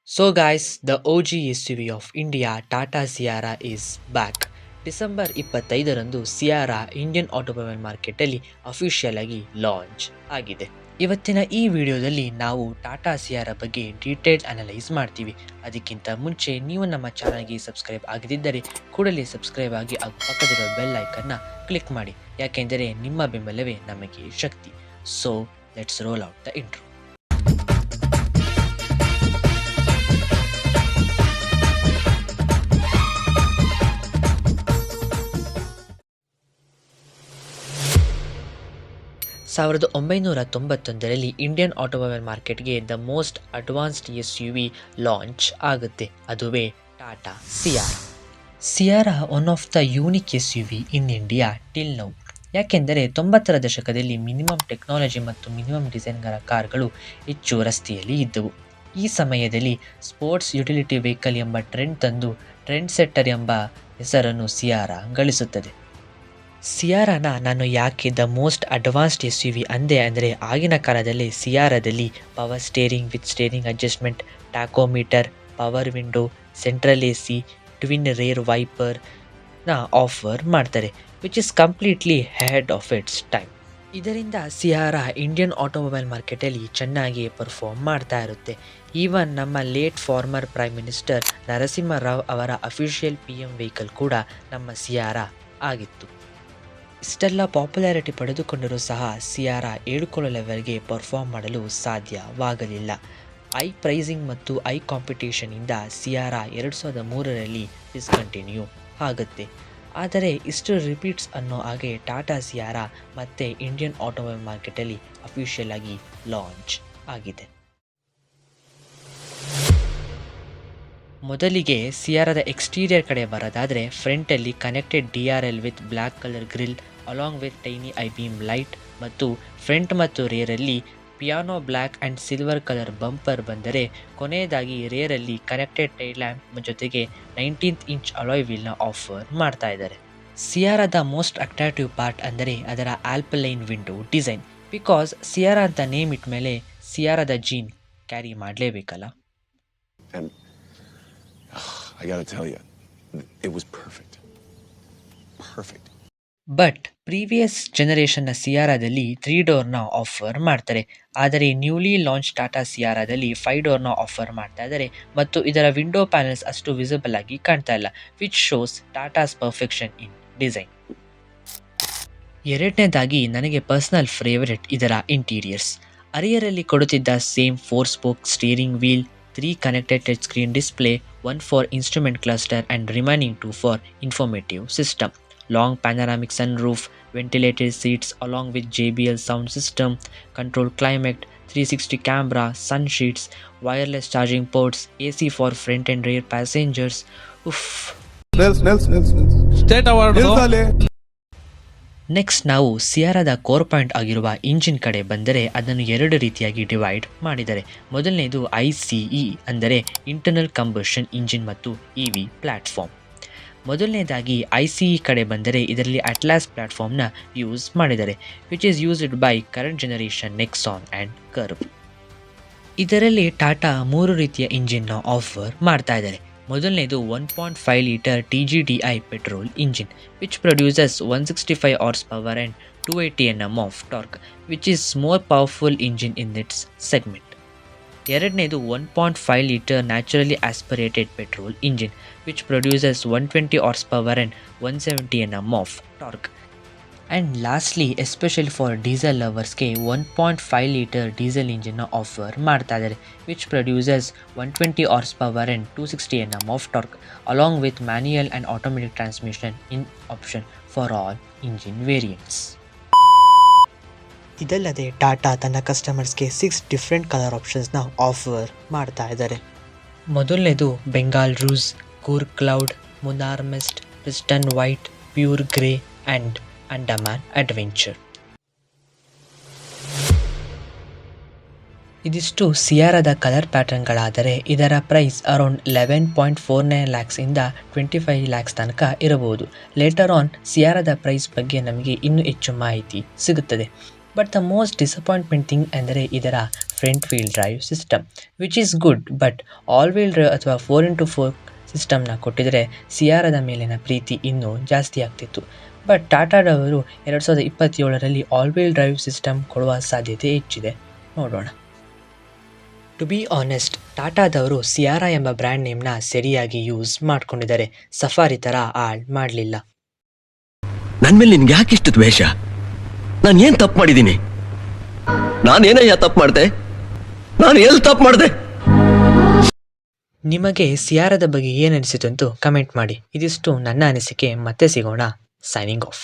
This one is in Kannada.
So guys, the OG SUV of India, Tata Sierra is back. December 25ರಂದು ಸಿಯಾರಾ ಇಂಡಿಯನ್ ಆಟೋಮೊಬೈಲ್ ಮಾರ್ಕೆಟಲ್ಲಿ ಅಫಿಷಿಯಲ್ ಆಗಿ ಲಾಂಚ್ ಆಗಿದೆ. ಇವತ್ತಿನ ಈ ವಿಡಿಯೋದಲ್ಲಿ ನಾವು ಟಾಟಾ ಸಿಯಾರಾ ಬಗ್ಗೆ ಡೀಟೇಲ್ ಅನಲೈಸ್ ಮಾಡ್ತೀವಿ. ಅದಕ್ಕಿಂತ ಮುಂಚೆ ನೀವು ನಮ್ಮ ಚಾನಲ್ಗೆ ಸಬ್ಸ್ಕ್ರೈಬ್ ಆಗದಿದ್ದರೆ ಕೂಡಲೇ ಸಬ್ಸ್ಕ್ರೈಬ್ ಆಗಿ ಹಾಗೂ ಪಕ್ಕದಿರೋ ಬೆಲ್ ಐಕನ್ನ ಕ್ಲಿಕ್ ಮಾಡಿ, ಯಾಕೆಂದರೆ ನಿಮ್ಮ ಬೆಂಬಲವೇ ನಮಗೆ ಶಕ್ತಿ. So let's roll out the intro. 1991ರಲ್ಲಿ ಇಂಡಿಯನ್ ಆಟೋಮೊಬೈಲ್ ಮಾರ್ಕೆಟ್ಗೆ the most advanced SUV launch ಆಗುತ್ತೆ. ಅದುವೇ Tata Sierra. Sierra one of the unique SUV in India till now. ಯಾಕೆಂದರೆ 90ರ ದಶಕದಲ್ಲಿ ಮಿನಿಮಮ್ ಟೆಕ್ನಾಲಜಿ ಮತ್ತು ಮಿನಿಮಮ್ ಡಿಸೈನ್ಗಳ ಕಾರ್ಗಳು ಹೆಚ್ಚು ರಸ್ತೆಯಲ್ಲಿ ಇದ್ದವು. ಈ ಸಮಯದಲ್ಲಿ ಸ್ಪೋರ್ಟ್ಸ್ ಯುಟಿಲಿಟಿ ವೆಹಿಕಲ್ ಎಂಬ ಟ್ರೆಂಡ್ ತಂದು ಟ್ರೆಂಡ್ ಸೆಟ್ಟರ್ ಎಂಬ ಹೆಸರನ್ನು ಸಿಯಾರಾ ಗಳಿಸುತ್ತದೆ. ಸಿಯಾರಾನ ನಾನು ಯಾಕೆ ದ ಮೋಸ್ಟ್ ಅಡ್ವಾನ್ಸ್ಡ್ SUV ಅಂದೆ ಅಂದರೆ, ಆಗಿನ ಕಾಲದಲ್ಲಿ ಸಿಯಾರಾದಲ್ಲಿ power steering with steering adjustment, tachometer, power window, central AC, twin rear ವೈಪರ್ನ ಆಫರ್ ಮಾಡ್ತಾರೆ, which is completely head of its time. ಇದರಿಂದ ಸಿಯಾರಾ ಇಂಡಿಯನ್ ಆಟೋಮೊಬೈಲ್ ಮಾರ್ಕೆಟಲ್ಲಿ ಚೆನ್ನಾಗಿ ಪರ್ಫಾರ್ಮ್ ಮಾಡ್ತಾ ಇರುತ್ತೆ. ಈವನ್ ನಮ್ಮ late farmer prime minister Narasimha Rao ಅವರ ಅಫಿಷಿಯಲ್ PM ವೆಹಿಕಲ್ ಕೂಡ ನಮ್ಮ ಸಿಯಾರಾ ಆಗಿತ್ತು. ಇಷ್ಟೆಲ್ಲ ಪಾಪ್ಯುಲಾರಿಟಿ ಪಡೆದುಕೊಂಡರೂ ಸಹ ಸಿಯಾರಾ ಹೇಳಿಕೊಳ್ಳೋ ಲೆವೆಲ್ಗೆ ಪರ್ಫಾರ್ಮ್ ಮಾಡಲು ಸಾಧ್ಯವಾಗಲಿಲ್ಲ. ಐ ಪ್ರೈಸಿಂಗ್ ಮತ್ತು ಐ ಕಾಂಪಿಟೇಷನಿಂದ ಸಿಯಾರಾ 2003ರಲ್ಲಿ ಡಿಸ್ಕಂಟಿನ್ಯೂ ಆಗುತ್ತೆ. ಆದರೆ ಇಷ್ಟು ರಿಪೀಟ್ಸ್ ಅನ್ನೋ ಹಾಗೆ ಟಾಟಾ ಸಿಯಾರಾ ಮತ್ತೆ ಇಂಡಿಯನ್ ಆಟೋಮೊಬೈಲ್ ಮಾರ್ಕೆಟಲ್ಲಿ ಅಫಿಷಿಯಲ್ ಆಗಿ ಲಾಂಚ್ ಆಗಿದೆ. ಮೊದಲಿಗೆ ಸಿಯಾರಾದ ಎಕ್ಸ್ಟೀರಿಯರ್ ಕಡೆ ಬರೋದಾದರೆ, ಫ್ರಂಟಲ್ಲಿ connected DRL with black colour grille along with tiny I beam light ಮತ್ತು ಫ್ರಂಟ್ ಮತ್ತು ರೇರಲ್ಲಿ piano black and silver colour bumper ಬಂದರೆ, ಕೊನೆಯದಾಗಿ ರೇರಲ್ಲಿ ಕನೆಕ್ಟೆಡ್ ಟೈಲ್ ಲ್ಯಾಂಪ್ ಜೊತೆಗೆ 19th ಇಂಚ್ ಅಲಾಯ್ ವೀಲ್ನ ಆಫರ್ ಮಾಡ್ತಾ ಇದ್ದಾರೆ. ಸಿಯಾರಾದ ಮೋಸ್ಟ್ ಅಟ್ರಾಕ್ಟಿವ್ ಪಾರ್ಟ್ ಅಂದರೆ ಅದರ alpine window design. Because Sierra ಅಂತ ನೇಮ್ ಇಟ್ಟ ಮೇಲೆ ಸಿಯಾರಾದ ಜೀನ್ ಕ್ಯಾರಿ ಮಾಡಲೇಬೇಕಲ್ಲ. I gotta tell you, it was perfect. But previous ಜನರೇಷನ್ನ ಸಿಯಾರಾದಲ್ಲಿ 3 ಡೋರ್ನ ಆಫರ್ ಮಾಡ್ತಾರೆ, ಆದರೆ ನ್ಯೂಲಿ ಲಾಂಚ್ ಟಾಟಾ ಸಿಯಾರಾದಲ್ಲಿ 5 ಡೋರ್ನ ಆಫರ್ ಮಾಡ್ತಾ ಇದ್ದಾರೆ ಮತ್ತು ಇದರ ವಿಂಡೋ ಪ್ಯಾನಲ್ಸ್ ಅಷ್ಟು ವಿಸಿಬಲ್ ಆಗಿ ಕಾಣ್ತಾ ಇಲ್ಲ, which shows Tata's perfection in design. ಎರಡನೇದಾಗಿ ನನಗೆ ಪರ್ಸನಲ್ ಫೇವರೆಟ್ ಇದರ ಇಂಟೀರಿಯರ್ಸ್. ಅರಿಯರಲ್ಲಿ ಕೊಡುತ್ತಿದ್ದ same 4 spoke steering wheel, 3 connected touchscreen display, 1 for instrument cluster and remaining 2 for informative system. Long panoramic sunroof, ventilated seats along with JBL sound system, control climate, 360 camera, sun sheets, wireless charging ports, AC for front and rear passengers. Oof. State award. Next ನಾವು ಸಿಯಾರಾದ ಕೋರ್ ಪಾಯಿಂಟ್ ಆಗಿರುವ ಇಂಜಿನ್ ಕಡೆ ಬಂದರೆ, ಅದನ್ನು 2 ರೀತಿಯಾಗಿ ಡಿವೈಡ್ ಮಾಡಿದ್ದಾರೆ. ಮೊದಲನೇದು ICE ಅಂದರೆ ಇಂಟರ್ನಲ್ ಕಂಬಷನ್ ಇಂಜಿನ್ ಮತ್ತು EV ಪ್ಲ್ಯಾಟ್ಫಾರ್ಮ್. ಮೊದಲನೇದಾಗಿ ICE ಕಡೆ ಬಂದರೆ ಇದರಲ್ಲಿ ಅಟ್ಲಾಸ್ ಪ್ಲ್ಯಾಟ್ಫಾರ್ಮ್ನ ಯೂಸ್ ಮಾಡಿದ್ದಾರೆ, which is used by current generation Nexon and curve. ಇದರಲ್ಲಿ ಟಾಟಾ 3 ರೀತಿಯ ಇಂಜಿನ್ನ ಆಫರ್ ಮಾಡ್ತಾ ಇದ್ದಾರೆ. ಮೊದಲನೇದು 1.5 litre TGDI petrol engine, which produces 165 horsepower and 280 Nm of torque, which is more powerful engine in its segment. ಎರಡನೇದು 1.5 litre naturally aspirated petrol engine, which produces 120 horsepower and 170 Nm of torque. And lastly, especially for diesel ಲವರ್ಸ್ಗೆ 1.5 ಲೀಟರ್ ಡೀಸೆಲ್ ಇಂಜಿನ್ನ ಆಫರ್ ಮಾಡ್ತಾ ಇದ್ದಾರೆ, which produces 120 horsepower and 260 Nm of torque, along with manual and automatic transmission in option for all engine variants. ಇದಲ್ಲದೆ ಟಾಟಾ ತನ್ನ ಕಸ್ಟಮರ್ಸ್ಗೆ 6 ಡಿಫ್ರೆಂಟ್ ಕಲರ್ ಆಪ್ಷನ್ಸ್ನ ಆಫರ್ ಮಾಡ್ತಾ ಇದ್ದಾರೆ. ಮೊದಲನೇದು Bengal rouge, Coorg cloud, Munnar mist, pristine white, pure grey and Andaman adventure. ಇದಿಷ್ಟು ಸಿಯಾರಾದ ಕಲರ್ ಪ್ಯಾಟರ್ನ್ಗಳಾದರೆ, ಇದರ ಪ್ರೈಸ್ ಅರೌಂಡ್ 11.49 lakhs ಇಂದ 25 lakhs ತನಕ ಇರಬಹುದು. ಲೇಟರ್ ಆನ್ ಸಿಯಾರಾದ ಪ್ರೈಸ್ ಬಗ್ಗೆ ನಮಗೆ ಇನ್ನೂ ಹೆಚ್ಚು ಮಾಹಿತಿ ಸಿಗುತ್ತದೆ. But the most disappointment thing ಅಂದರೆ ಇದರ front wheel drive system, which is good, but all wheel drive ಅಥವಾ 4x4 ಸಿಸ್ಟಮ್ನ ಕೊಟ್ಟಿದ್ದರೆ ಸಿಯಾರದ ಮೇಲಿನ ಪ್ರೀತಿ ಇನ್ನೂ ಜಾಸ್ತಿ ಆಗ್ತಿತ್ತು. ಬಟ್ ಟಾಟಾದವರು 2027ರಲ್ಲಿ ಆಲ್ ವೀಲ್ ಡ್ರೈವ್ ಸಿಸ್ಟಮ್ ಕೊಡುವ ಸಾಧ್ಯತೆ ಹೆಚ್ಚಿದೆ. ನೋಡೋಣ. ಟು ಬಿ ಆನೆಸ್ಟ್, ಟಾಟಾದವರು ಸಿಯಾರಾ ಎಂಬ ಬ್ರ್ಯಾಂಡ್ ನೇಮ್ನ ಸರಿಯಾಗಿ ಯೂಸ್ ಮಾಡ್ಕೊಂಡಿದ್ದಾರೆ, ಸಫಾರಿ ಥರ ಹಾಳು ಮಾಡಲಿಲ್ಲ. ನನ್ ಮೇಲೆ ನಿನ್ಗೆ ಯಾಕಿಷ್ಟು ದ್ವೇಷ? ನಾನು ಏನ್ ತಪ್ಪು ಮಾಡಿದ್ದೀನಿ? ನಾನೇನಯ್ಯ ತಪ್ಪು ಮಾಡ್ದೆ? ನಾನು ಎಲ್ಲಿ ತಪ್ಪು ಮಾಡ್ದೆ? ನಿಮಗೆ ಸಿಯಾರದ ಬಗ್ಗೆ ಏನು ಅನಿಸಿತು ಅಂತ ಕಮೆಂಟ್ ಮಾಡಿ. ಇದಿಷ್ಟು ನನ್ನ ಅನಿಸಿಕೆ. ಮತ್ತೆ ಸಿಗೋಣ. Signing off.